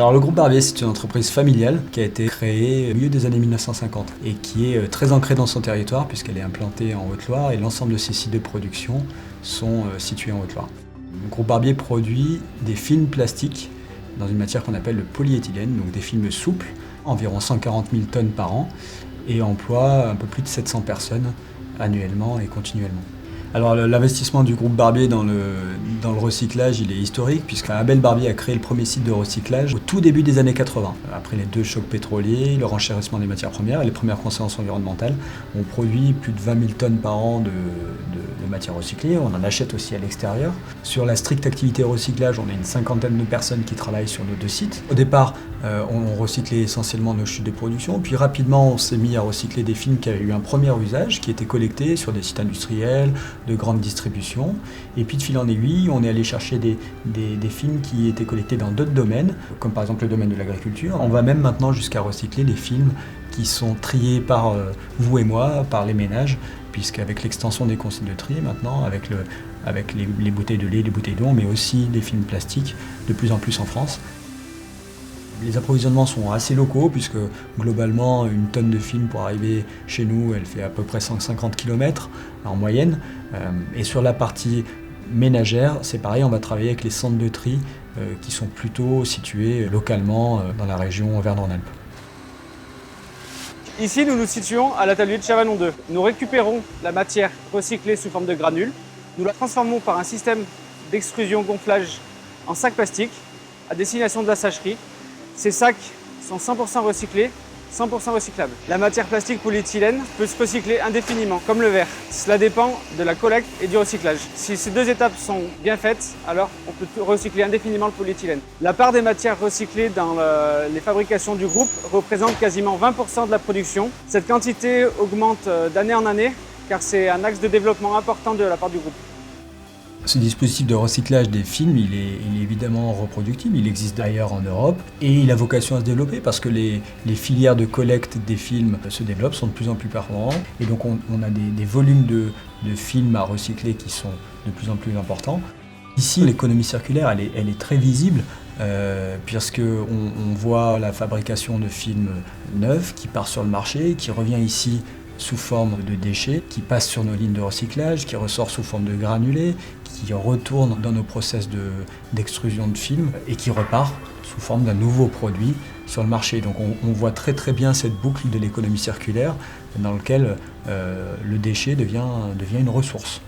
Alors le groupe Barbier, c'est une entreprise familiale qui a été créée au milieu des années 1950 et qui est très ancrée dans son territoire puisqu'elle est implantée en Haute-Loire et l'ensemble de ses sites de production sont situés en Haute-Loire. Le groupe Barbier produit des films plastiques dans une matière qu'on appelle le polyéthylène, donc des films souples, environ 140 000 tonnes par an, et emploie un peu plus de 700 personnes annuellement et continuellement. Alors l'investissement du groupe Barbier dans le recyclage, il est historique, puisque Abel Barbier a créé le premier site de recyclage au tout début des années 80. Après les 2 chocs pétroliers, le renchérissement des matières premières et les premières conséquences environnementales, on produit plus de 20 000 tonnes par an de matières recyclées, on en achète aussi à l'extérieur. Sur la stricte activité recyclage, on a une 50aine de personnes qui travaillent sur nos 2 sites. Au départ, on recyclait essentiellement nos chutes de production, puis rapidement on s'est mis à recycler des films qui avaient eu un premier usage, qui étaient collectés sur des sites industriels, de grande distribution, et puis de fil en aiguille, on est allé chercher des films qui étaient collectés dans d'autres domaines, comme par exemple le domaine de l'agriculture. On va même maintenant jusqu'à recycler les films qui sont triés par vous et moi, par les ménages, puisqu'avec l'extension des consignes de tri maintenant, avec les bouteilles de lait, les bouteilles d'eau, mais aussi des films plastiques, de plus en plus en France. Les approvisionnements sont assez locaux puisque globalement une tonne de film pour arriver chez nous elle fait à peu près 150 km en moyenne. Et sur la partie ménagère c'est pareil, on va travailler avec les centres de tri qui sont plutôt situés localement dans la région Auvergne-Rhône-Alpes. Ici nous nous situons à l'atelier de Chavanon 2. Nous récupérons la matière recyclée sous forme de granules. Nous la transformons par un système d'extrusion gonflage en sacs plastiques à destination de la sacherie. Ces sacs sont 100% recyclés, 100% recyclables. La matière plastique polyéthylène peut se recycler indéfiniment, comme le verre. Cela dépend de la collecte et du recyclage. Si ces 2 étapes sont bien faites, alors on peut recycler indéfiniment le polyéthylène. La part des matières recyclées dans les fabrications du groupe représente quasiment 20% de la production. Cette quantité augmente d'année en année, car c'est un axe de développement important de la part du groupe. Ce dispositif de recyclage des films, il est évidemment reproductible, il existe d'ailleurs en Europe et il a vocation à se développer parce que les filières de collecte des films se développent, sont de plus en plus performantes et donc on a des volumes de films à recycler qui sont de plus en plus importants. Ici, l'économie circulaire, elle est très visible puisqu'on voit la fabrication de films neufs qui part sur le marché, qui revient ici sous forme de déchets, qui passe sur nos lignes de recyclage, qui ressort sous forme de granulés, qui retourne dans nos process d'extrusion de films et qui repart sous forme d'un nouveau produit sur le marché. Donc on voit très bien cette boucle de l'économie circulaire dans laquelle le déchet devient une ressource.